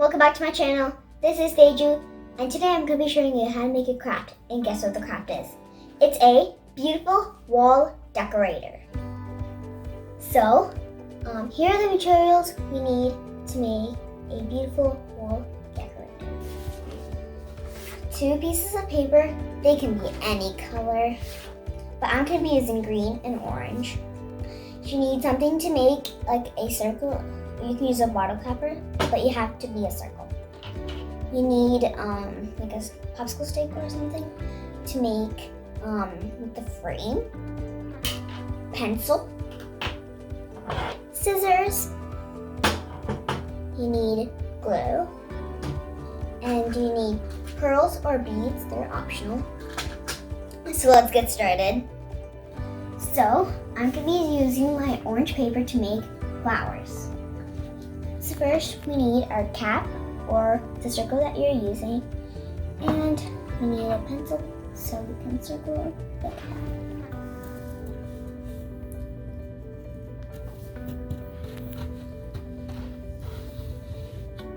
welcome back to my channel. This is Deju, and today I'm going to be showing you how to make a craft, and guess what the craft is? It's a beautiful wall decorator. So, here are the materials we need to make a beautiful wall decorator. 2 pieces of paper, they can be any color, but I'm going to be using green and orange. You need something to make like a circle. You can use a bottle capper, but you have to be a circle. You need like a popsicle stick or something to make the frame, pencil, scissors, you need glue, and you need pearls or beads. They're optional. So let's get started. So I'm going to be using my orange paper to make flowers. So first we need our cap or the circle that you're using, and we need a pencil so we can circle the cap.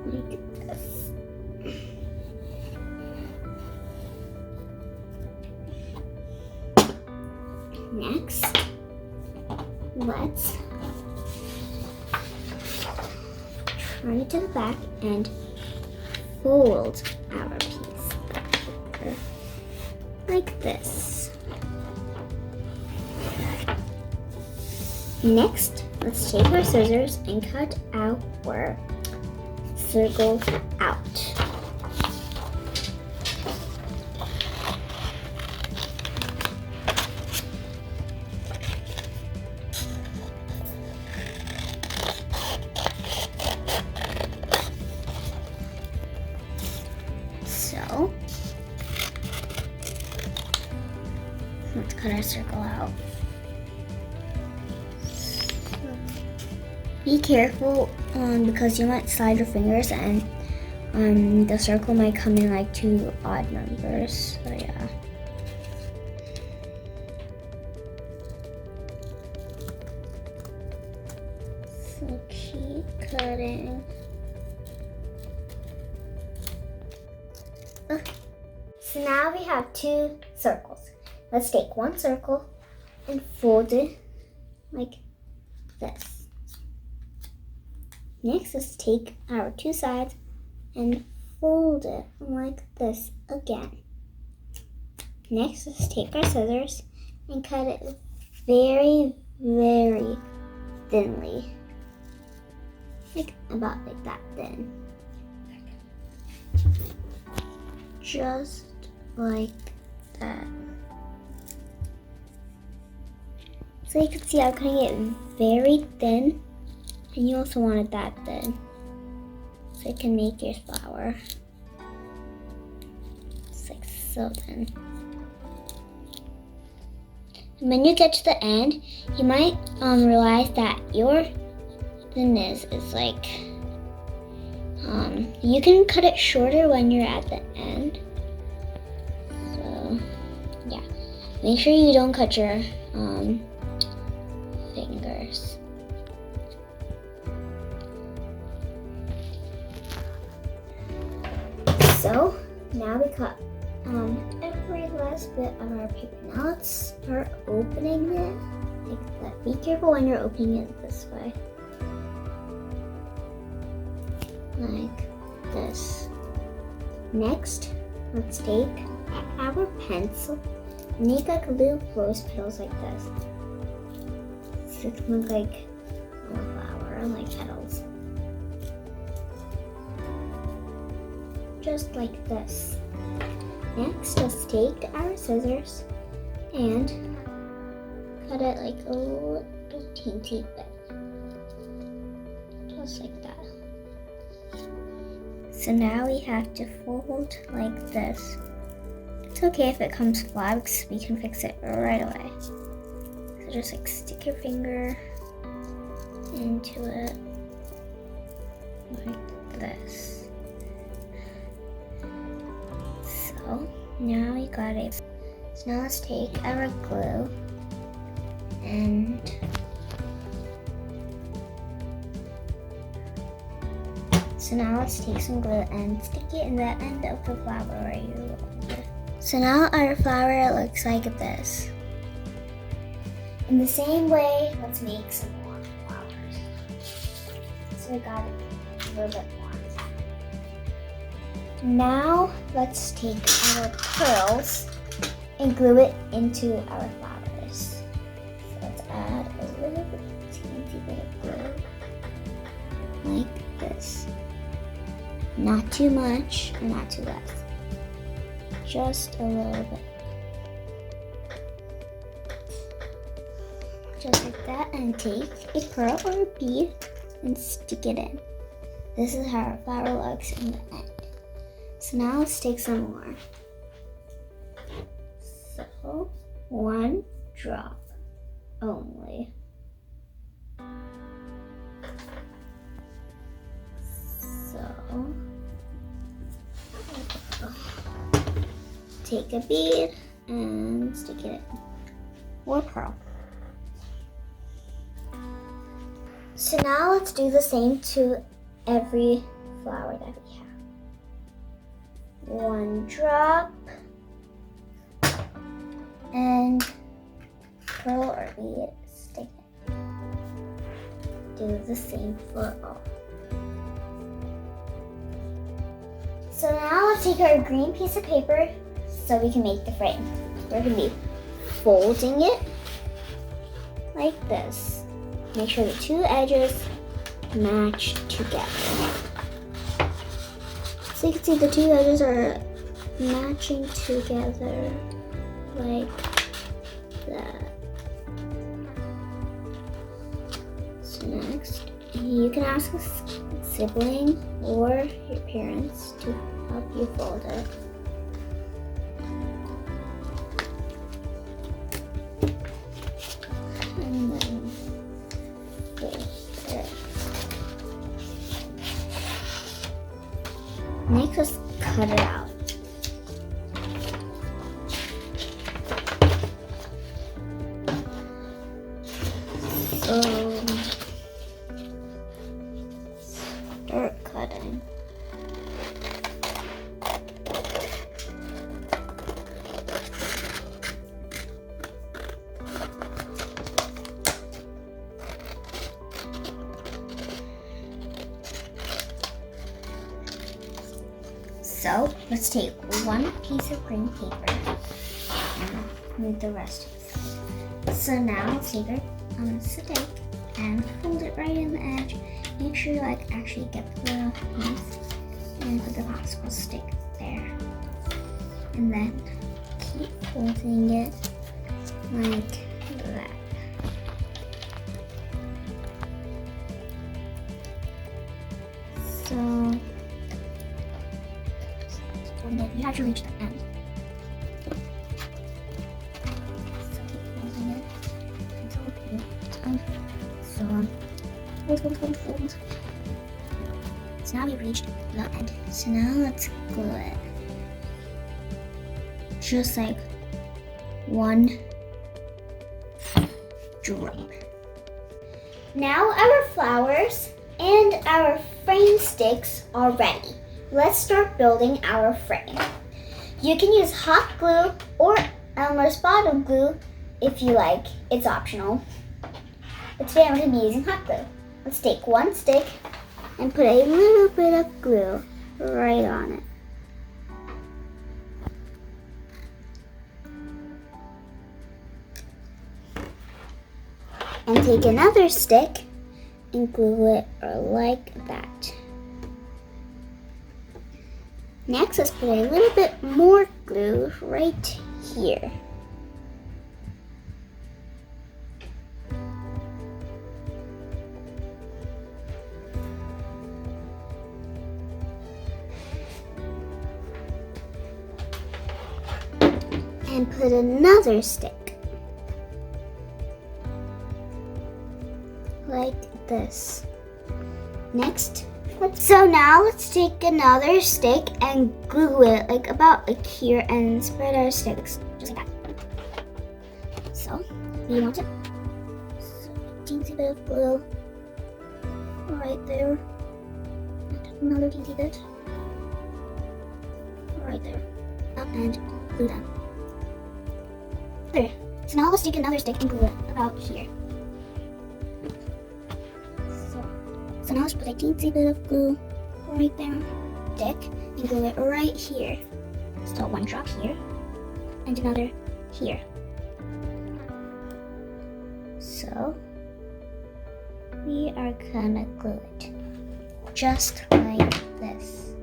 Like this. Next, let's turn it to the back and fold our piece of paper like this. Next, let's take our scissors and cut our circle out. So, let's cut our circle out. Be careful because you might slide your fingers and the circle might come in like 2 odd numbers. So yeah. So keep cutting. So now we have 2 circles. Let's take 1 circle and fold it like this. Next, let's take our 2 sides and fold it like this again. Next, let's take our scissors and cut it very, very thinly. About like that thin. Just like that. So you can see I'm cutting it very thin, and you also want it that thin, so you can make your flower. It's like so thin. And when you get to the end, you might realize that your thinness is like, you can cut it shorter when you're at the end. So yeah, make sure you don't cut your fingers. So now we cut every last bit of our paper. Now let's start opening it like that. Be careful when you're opening it this way. Like this. Next, let's take our pencil and make like little rose petals like this. So it can look like a flower, like petals. Just like this. Next, let's take our scissors and cut it like a little teensy bit. Just like that. So now we have to fold like this. It's okay if it comes flat because we can fix it right away. So just like stick your finger into it like this. So now we got it. So now let's take our glue and So now let's take some glue and stick it in the end of the flower right here. So now our flower looks like this. In the same way, let's make some more flowers. So we got a little bit more. Now let's take our pearls and glue it into our flowers. So let's add a little bit, teensy bit of glue, like this. Not too much and not too less. Just a little bit. Just like that, and take a pearl or a bead and stick it in. This is how our flower looks in the end. So now let's take some more. So, 1 drop only. So, take a bead and stick it in. Or pearl. So now let's do the same to every flower that we have. 1 drop and pearl or bead, stick it. Do the same for all. So now let's take our green piece of paper so we can make the frame. We're going to be folding it like this. Make sure the 2 edges match together. So you can see the 2 edges are matching together like that. So next, you can ask a sibling or your parents to help you fold it. And then next, let's cut it out. So, start cutting. So let's take 1 piece of green paper and move the rest of it. So now let's take our stick and hold it right in the edge. Make sure you actually get the little piece and put the popsicle stick there. And then keep holding it like that. So, and then you have to reach the end. So keep holding it until it's done. So hold. So now we've reached the end. So now let's glue it. Just like 1 drop. Now our flowers and our frame sticks are ready. Let's start building our frame. You can use hot glue or Elmer's bottom glue if you like. It's optional. But today I'm going to be using hot glue. Let's take 1 stick and put a little bit of glue right on it. And take another stick and glue it like that. Next, let's put a little bit more glue right here. And put another stick. Like this. Next, so now let's take another stick and glue it like here and spread our sticks just like that. So you want it? So teensy bit of glue right there. another teensy bit right there. Up and glue that. There. So now let's take another stick and glue it about here. So now let's put a teensy bit of glue right there, stick, and glue it right here. So one drop here, and another here. So we are gonna glue it just like this.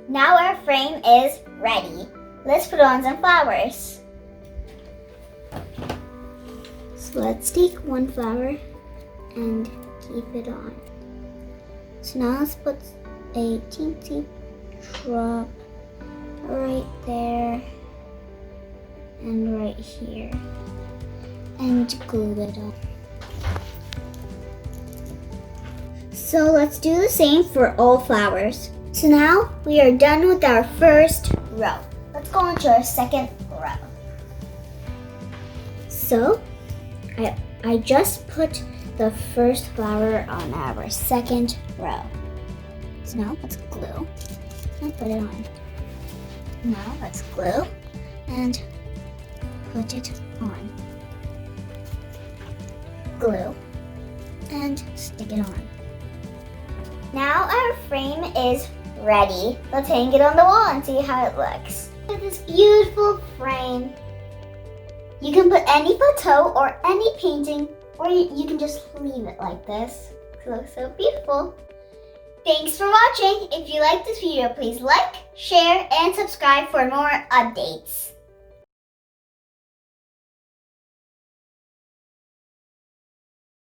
Now our frame is ready. Let's put on some flowers. So let's take one flower and keep it on. So now let's put a teensy drop right there and right here and glue it up. So let's do the same for all flowers. So now we are done with our first row. Let's go into our second row. So I just put the first flower on our second row. So now let's glue and put it on. Now let's glue and put it on. Glue and stick it on. Now our frame is ready. Let's hang it on the wall and see how it looks. Look at this beautiful frame. You can put any photo or any painting, or you can just leave it like this. It looks so beautiful. Thanks for watching. If you like this video, please like, share, and subscribe for more updates.